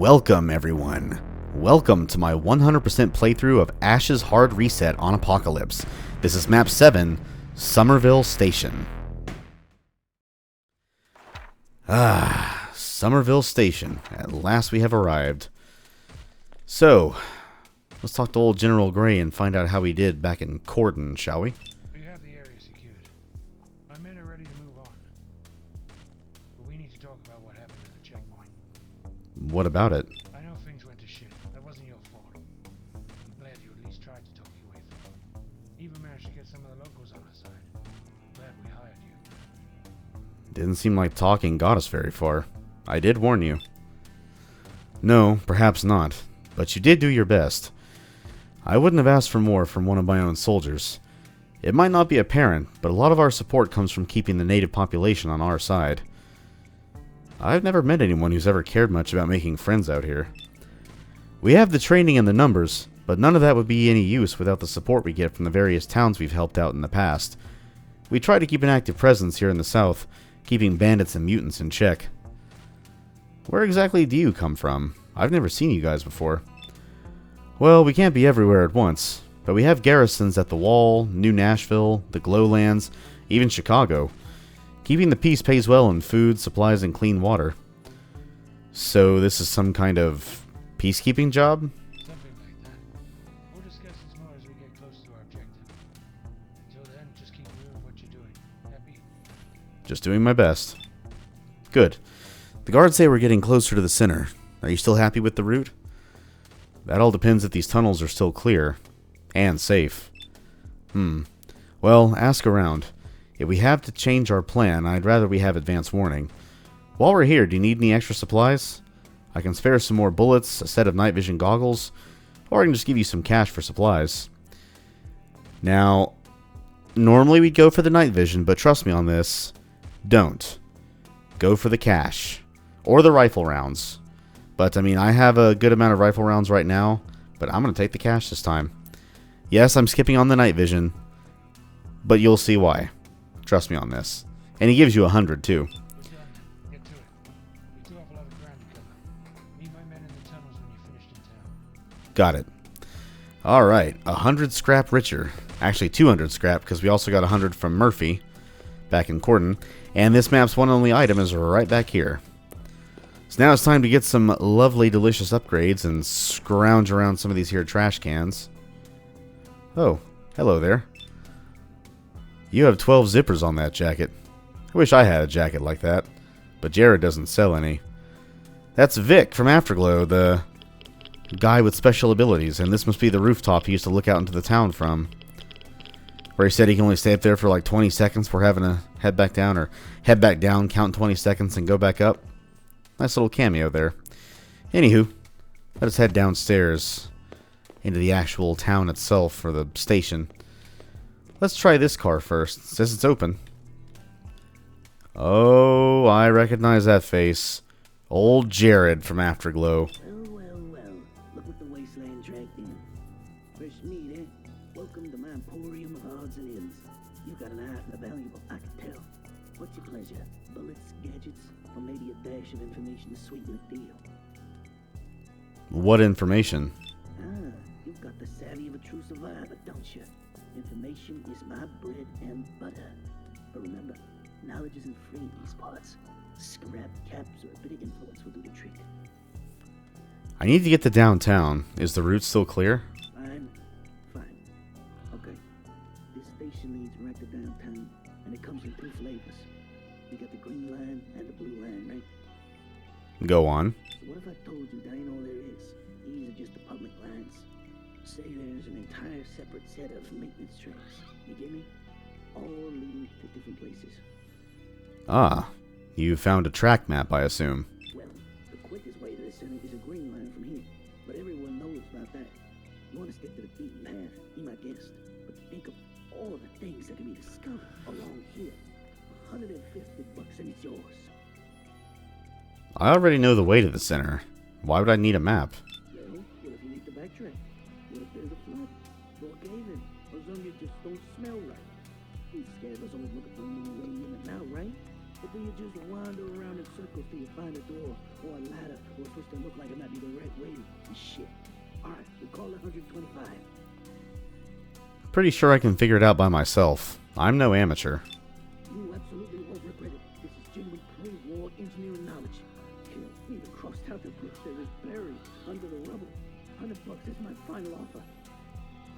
Welcome everyone. Welcome to my 100% playthrough of Ash's Hard Reset on Apocalypse. This is Map 7, Somerville Station. Somerville Station. At last we have arrived. So, let's talk to old General Gray and find out how he did back in Cordon, shall we? We have the area secured. My men are ready to move on. But we need to talk about what happened at the checkpoint. What about it? I know things went to shit. That wasn't your fault. I'm glad you at least tried to talk your way through. Even managed to get some of the locals on our side. Glad we hired you. Didn't seem like talking got us very far. I did warn you. No, perhaps not. But you did do your best. I wouldn't have asked for more from one of my own soldiers. It might not be apparent, but a lot of our support comes from keeping the native population on our side. I've never met anyone who's ever cared much about making friends out here. We have the training and the numbers, but none of that would be any use without the support we get from the various towns we've helped out in the past. We try to keep an active presence here in the south, keeping bandits and mutants in check. Where exactly do you come from? I've never seen you guys before. Well, we can't be everywhere at once, but we have garrisons at the Wall, New Nashville, the Glowlands, even Chicago. Keeping the peace pays well in food, supplies, and clean water. So this is some kind of peacekeeping job? Something like that. We'll discuss this more as we get close to our objective. Until then, just keep doing what you're doing. Happy? Just doing my best. Good. The guards say we're getting closer to the center. Are you still happy with the route? That all depends if these tunnels are still clear. And safe. Well, ask around. If we have to change our plan, I'd rather we have advance warning. While we're here, do you need any extra supplies? I can spare some more bullets, a set of night vision goggles, or I can just give you some cash for supplies. Now, normally we'd go for the night vision, but trust me on this, don't. Go for the cash. Or the rifle rounds. But, I mean, I have a good amount of rifle rounds right now, but I'm going to take the cash this time. Yes, I'm skipping on the night vision, but you'll see why. Trust me on this. And he gives you 100 too. We're done. Get to it. We still have a lot of ground to cover. Meet my men in the tunnels when you're finished in town. Got it. Alright, 100 scrap richer. Actually 200 scrap, because we also got 100 from Murphy back in Cordon. And this map's one only item is right back here. So now it's time to get some lovely, delicious upgrades and scrounge around some of these here trash cans. Oh, hello there. You have 12 zippers on that jacket. I wish I had a jacket like that, but Jarrad doesn't sell any. That's Vic from Afterglow, the guy with special abilities, and this must be the rooftop he used to look out into the town from. Where he said he can only stay up there for like 20 seconds before having to head back down, or head back down, count 20 seconds, and go back up. Nice little cameo there. Anywho, let us head downstairs into the actual town itself, or the station. Let's try this car first. It says it's open. Oh, I recognize that face. Old Jarrad from Afterglow. Well. Look what the wasteland dragged in. Fresh meat, eh? Welcome to my emporium of odds and ends. You got an eye for the valuable, I can tell. What's your pleasure? Bullets, gadgets, or maybe a dash of information to sweeten the deal? What information? Ah, you've got the savvy of a true survivor, don't you? Information is my bread and butter. But remember, knowledge isn't free in these parts. Scrap caps or a bit of influence will do the trick. I need to get to downtown. Is the route still clear? Fine. Okay. This station leads right to downtown, and it comes in two flavors. We got the green line and the blue line, right? Go on. So what if I told you that ain't all there is? These are just the public lines. Say there's an entire separate set of maintenance trains. You get me? All leading to different places. Ah, you found a track map, I assume. Well, the quickest way to the center is a green line from here. But everyone knows about that. You want to stick to the beaten path, be my guest. But think of all the things that can be discovered along here. $150 and it's yours. I already know the way to the center. Why would I need a map? Well, what if you need to backtrack? What if there's a flood? Or a cave-in? Or some you just don't smell right? These scavengers always looking for a new way in and out, right? Or do you just wander around in circles till you find a door, or a ladder, or supposed to look like it might be the right way and shit. Alright, we call it 125. Pretty sure I can figure it out by myself. I'm no amateur. You absolutely won't regret it. This is genuine pre-war engineering knowledge. Hell, even crossed out the bricks that is buried under the rubble. $100 is my final offer.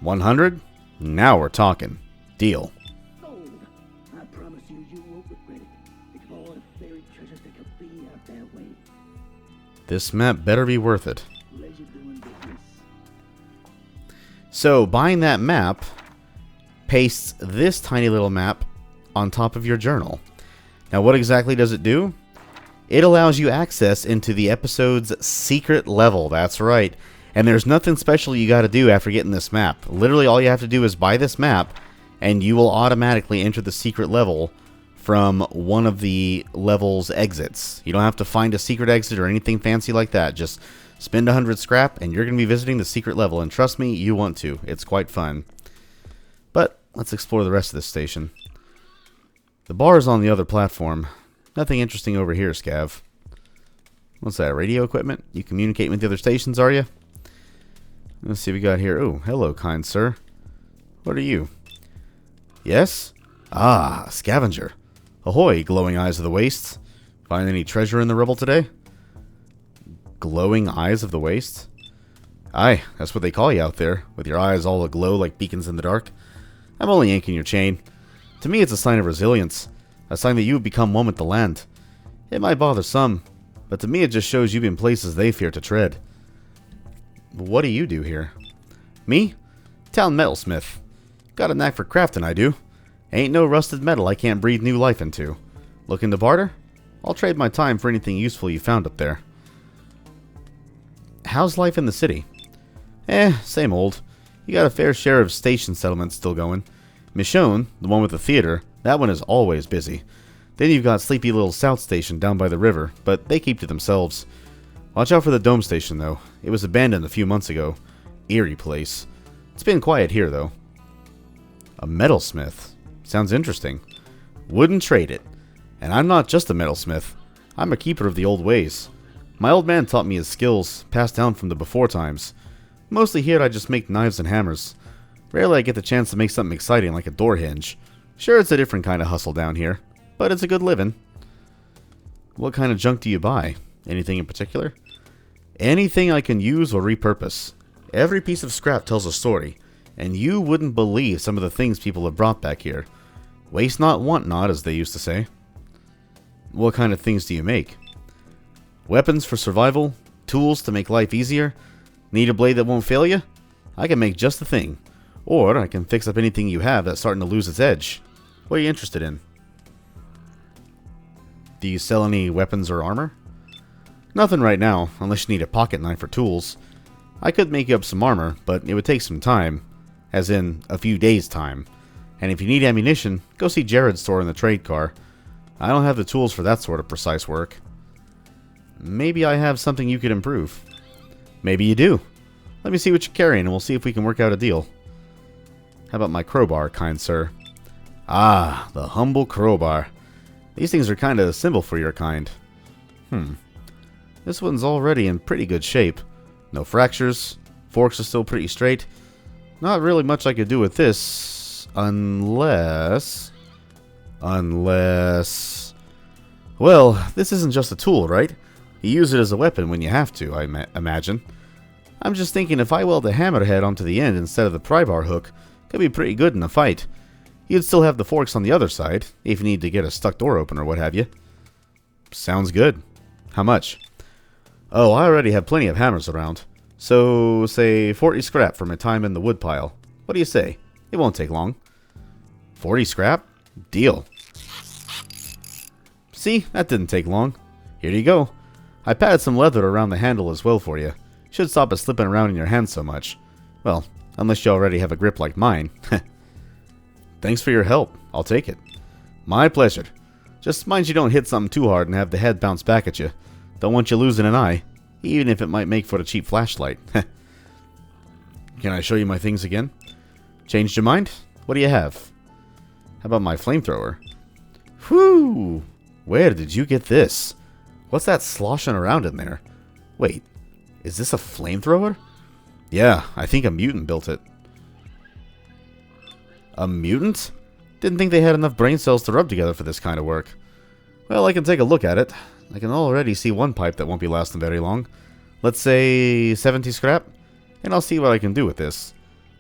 100? Now we're talking. Deal. Sold. I promise you, you won't regret it. Think of all the buried treasures that could be out that way. This map better be worth it. Pleasure doing business. So, buying that map pastes this tiny little map on top of your journal. Now, what exactly does it do? It allows you access into the episode's secret level. That's right. And there's nothing special you got to do after getting this map. Literally, all you have to do is buy this map, and you will automatically enter the secret level from one of the level's exits. You don't have to find a secret exit or anything fancy like that. Just spend 100 scrap, and you're going to be visiting the secret level. And trust me, you want to. It's quite fun. But let's explore the rest of this station. The bar is on the other platform. Nothing interesting over here, Scav. What's that, radio equipment? You communicate with the other stations, are you? Let's see what we got here. Oh, hello, kind sir. What are you? Yes? Ah, a scavenger. Ahoy, glowing eyes of the wastes. Find any treasure in the rubble today? Glowing eyes of the wastes? Aye, that's what they call you out there, with your eyes all aglow like beacons in the dark. I'm only yanking your chain. To me, it's a sign of resilience. A sign that you have become one with the land. It might bother some, but to me it just shows you've been places they fear to tread. What do you do here? Me? Town Metalsmith. Got a knack for crafting, I do. Ain't no rusted metal I can't breathe new life into. Looking to barter? I'll trade my time for anything useful you found up there. How's life in the city? Same old. You got a fair share of station settlements still going. Michonne, the one with the theater, that one is always busy. Then you've got sleepy little South Station down by the river, but they keep to themselves. Watch out for the Dome Station, though. It was abandoned a few months ago. Eerie place. It's been quiet here, though. A metalsmith. Sounds interesting. Wouldn't trade it. And I'm not just a metalsmith. I'm a keeper of the old ways. My old man taught me his skills, passed down from the before times. Mostly here I just make knives and hammers. Rarely I get the chance to make something exciting like a door hinge. Sure, it's a different kind of hustle down here, but it's a good living. What kind of junk do you buy? Anything in particular? Anything I can use or repurpose. Every piece of scrap tells a story, and you wouldn't believe some of the things people have brought back here. Waste not, want not, as they used to say. What kind of things do you make? Weapons for survival? Tools to make life easier? Need a blade that won't fail you? I can make just the thing. Or I can fix up anything you have that's starting to lose its edge. What are you interested in? Do you sell any weapons or armor? Nothing right now, unless you need a pocket knife or tools. I could make you up some armor, but it would take some time. As in, a few days' time. And if you need ammunition, go see Jarrad's store in the trade car. I don't have the tools for that sort of precise work. Maybe I have something you could improve. Maybe you do. Let me see what you're carrying and we'll see if we can work out a deal. How about my crowbar, kind sir? Ah, the humble crowbar. These things are kind of a symbol for your kind. This one's already in pretty good shape. No fractures. Forks are still pretty straight. Not really much I could do with this. Unless... Well, this isn't just a tool, right? You use it as a weapon when you have to, I imagine. I'm just thinking if I weld a hammerhead onto the end instead of the pry bar hook, could be pretty good in a fight. You'd still have the forks on the other side, if you need to get a stuck door open or what have you. Sounds good. How much? Oh, I already have plenty of hammers around. So, say 40 scrap for my time in the woodpile. What do you say? It won't take long. 40 scrap? Deal. See, that didn't take long. Here you go. I padded some leather around the handle as well for you. Should stop it slipping around in your hand so much. Well, unless you already have a grip like mine. Thanks for your help. I'll take it. My pleasure. Just mind you don't hit something too hard and have the head bounce back at you. Don't want you losing an eye, even if it might make for a cheap flashlight. Can I show you my things again? Changed your mind? What do you have? How about my flamethrower? Whew! Where did you get this? What's that sloshing around in there? Wait, is this a flamethrower? Yeah, I think a mutant built it. A mutant? Didn't think they had enough brain cells to rub together for this kind of work. Well, I can take a look at it. I can already see one pipe that won't be lasting very long. Let's say 70 scrap, and I'll see what I can do with this.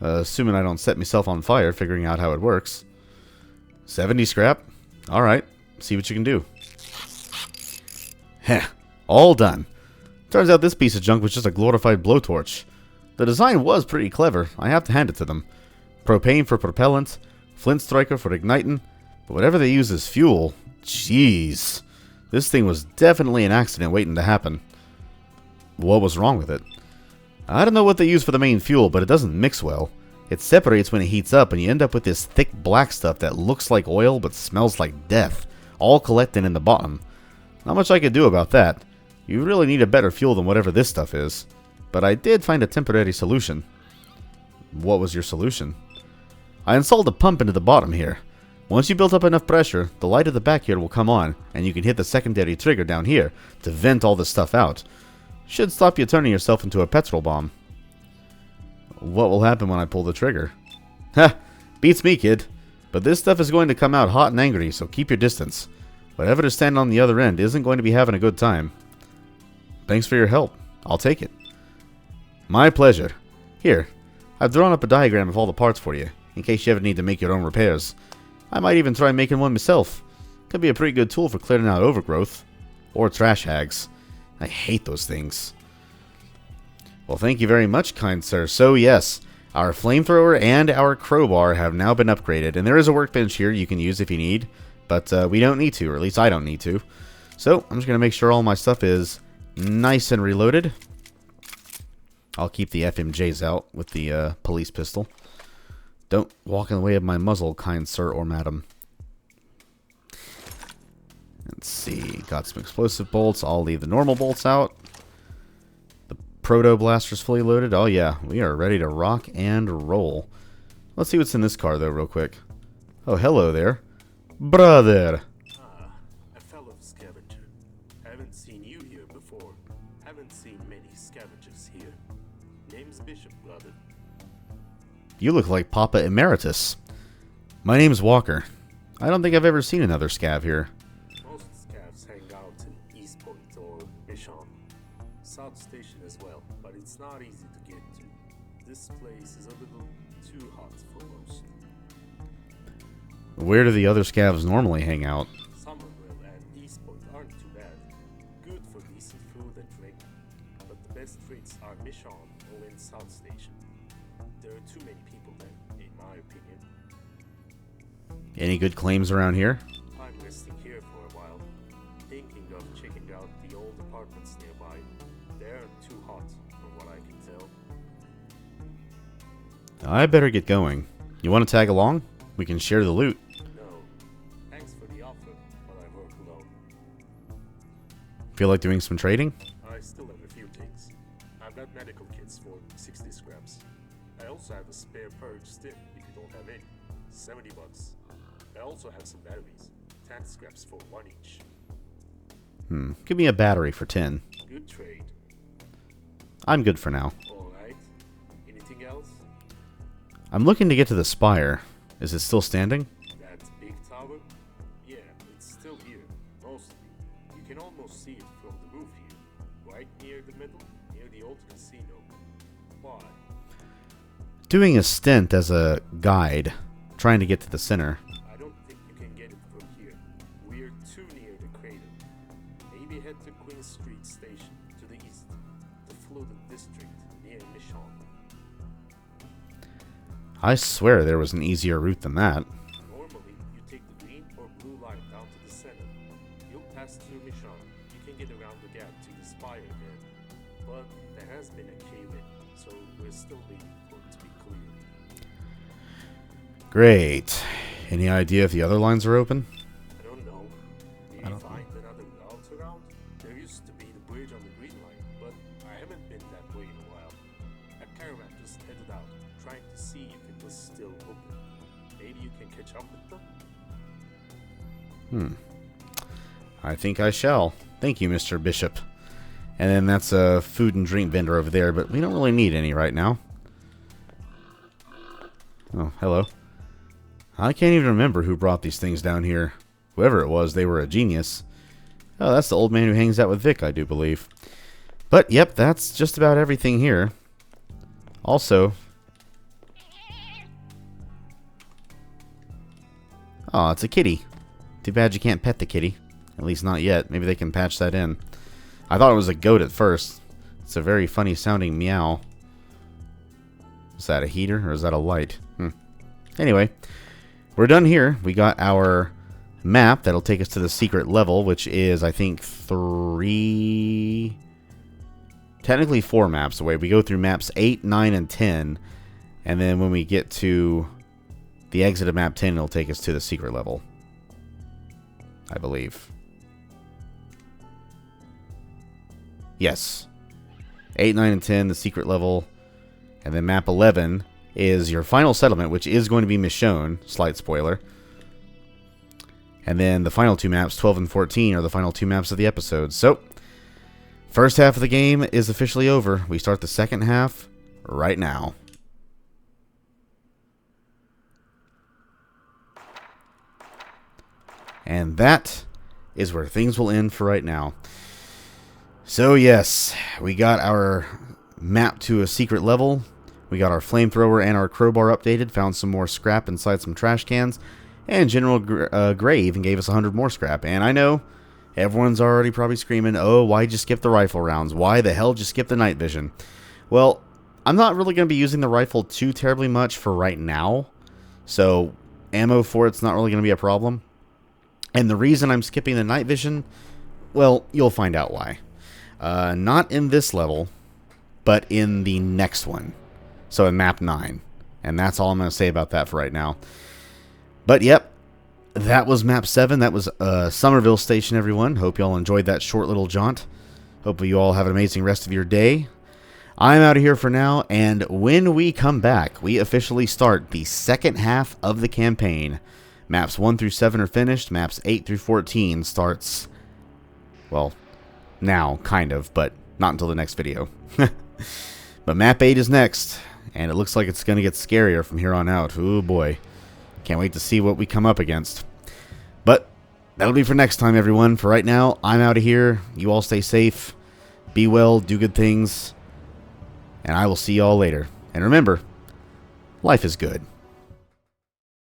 Assuming I don't set myself on fire figuring out how it works. 70 scrap? Alright, see what you can do. Heh, all done. Turns out this piece of junk was just a glorified blowtorch. The design was pretty clever, I have to hand it to them. Propane for propellant, flint striker for igniting, but whatever they use as fuel, jeez. This thing was definitely an accident waiting to happen. What was wrong with it? I don't know what they use for the main fuel, but it doesn't mix well. It separates when it heats up, and you end up with this thick black stuff that looks like oil but smells like death, all collecting in the bottom. Not much I could do about that. You really need a better fuel than whatever this stuff is. But I did find a temporary solution. What was your solution? I installed a pump into the bottom here. Once you build up enough pressure, the light at the back here will come on, and you can hit the secondary trigger down here to vent all this stuff out. Should stop you turning yourself into a petrol bomb. What will happen when I pull the trigger? Ha! Beats me, kid. But this stuff is going to come out hot and angry, so keep your distance. Whatever is standing on the other end isn't going to be having a good time. Thanks for your help. I'll take it. My pleasure. Here, I've drawn up a diagram of all the parts for you, in case you ever need to make your own repairs. I might even try making one myself. Could be a pretty good tool for clearing out overgrowth. Or trash hags. I hate those things. Well, thank you very much, kind sir. So, yes, our flamethrower and our crowbar have now been upgraded, and there is a workbench here you can use if you need, but we don't need to, or at least I don't need to. So, I'm just going to make sure all my stuff is nice and reloaded. I'll keep the FMJs out with the police pistol. Don't walk in the way of my muzzle, kind sir or madam. Let's see, got some explosive bolts. I'll leave the normal bolts out. The Proto blaster's fully loaded. Oh yeah, we are ready to rock and roll. Let's see what's in this car though real quick. Oh, hello there. Brother! Ah, a fellow scavenger. Haven't seen you here before. Haven't seen many scavengers here. Name's Bishop, brother. You look like Papa Emeritus. My name's Walker. I don't think I've ever seen another scav here. Most scavs hang out in East Point or Mission. South Station as well, but it's not easy to get to. This place is a little too hot for most. Where do the other scavs normally hang out? Somerville and East Point aren't too bad. Good for decent food and drink. But the best treats are Mission or in South Station. There are too many people there, in my opinion. Any good claims around here? I'm resting here for a while, thinking of checking out the old apartments nearby. They're too hot, from what I can tell. I better get going. You want to tag along? We can share the loot. No, thanks for the offer, but I work alone. Feel like doing some trading? I still have a few things. I've got medical kits for 60 scraps. I also have a spare purge stick if you don't have any. 70 bucks. I also have some batteries. 10 scraps for 1 each. Give me a battery for 10. Good trade. I'm good for now. Alright. Anything else? I'm looking to get to the spire. Is it still standing? That big tower? Yeah, it's still here, mostly. You can almost see it from the roof here. Right near the middle, near the old casino. Why? Doing a stint as a guide, trying to get to the center. I don't think you can get it from here. We're too near the crater. Maybe head to Queen Street Station, to the east. The flooded district near Mission. I swear there was an easier route than that. Normally, you take the green or blue line down to the center. You'll pass through Mission. You can get around the gap to the spire there. But there has been a cave-in, so we're still waiting for it to be clear. Great. Any idea if the other lines are open? I don't know. Maybe find another route around? There used to be the bridge on the green line, but I haven't been that way in a while. A caravan just headed out, trying to see if it was still open. Maybe you can catch up with them? I think I shall. Thank you, Mr. Bishop. And then that's a food and drink vendor over there, but we don't really need any right now. Oh, hello. I can't even remember who brought these things down here. Whoever it was, they were a genius. Oh, that's the old man who hangs out with Vic, I do believe. But, yep, that's just about everything here. Also... oh, it's a kitty. Too bad you can't pet the kitty. At least not yet. Maybe they can patch that in. I thought it was a goat at first. It's a very funny sounding meow. Is that a heater or is that a light? Anyway, we're done here. We got our map that'll take us to the secret level, which is, I think, 3... technically 4 maps away. We go through maps 8, 9, and 10. And then when we get to the exit of map 10, it'll take us to the secret level. I believe. Yes. 8, 9, and 10, the secret level. And then map 11 is your final settlement, which is going to be Michonne. Slight spoiler. And then the final 2 maps, 12 and 14, are the final 2 maps of the episode. So, first half of the game is officially over. We start the second half right now. And that is where things will end for right now. So yes, we got our map to a secret level. We got our flamethrower and our crowbar updated. Found some more scrap inside some trash cans. And General Gray even gave us 100 more scrap. And I know everyone's already probably screaming, oh, why'd you skip the rifle rounds? Why the hell did you skip the night vision? Well, I'm not really going to be using the rifle too terribly much for right now. So ammo for it's not really going to be a problem. And the reason I'm skipping the night vision, well, you'll find out why. Not in this level, but in the next one. So in map 9. And that's all I'm going to say about that for right now. But yep, that was map 7. That was Somerville Station, everyone. Hope you all enjoyed that short little jaunt. Hope you all have an amazing rest of your day. I'm out of here for now, and when we come back, we officially start the second half of the campaign. Maps 1 through 7 are finished. Maps 8 through 14 starts, well, now, kind of, but not until the next video. But map 8 is next, and it looks like it's going to get scarier from here on out. Oh boy. Can't wait to see what we come up against. But that'll be for next time, everyone. For right now, I'm out of here. You all stay safe. Be well. Do good things. And I will see you all later. And remember, life is good.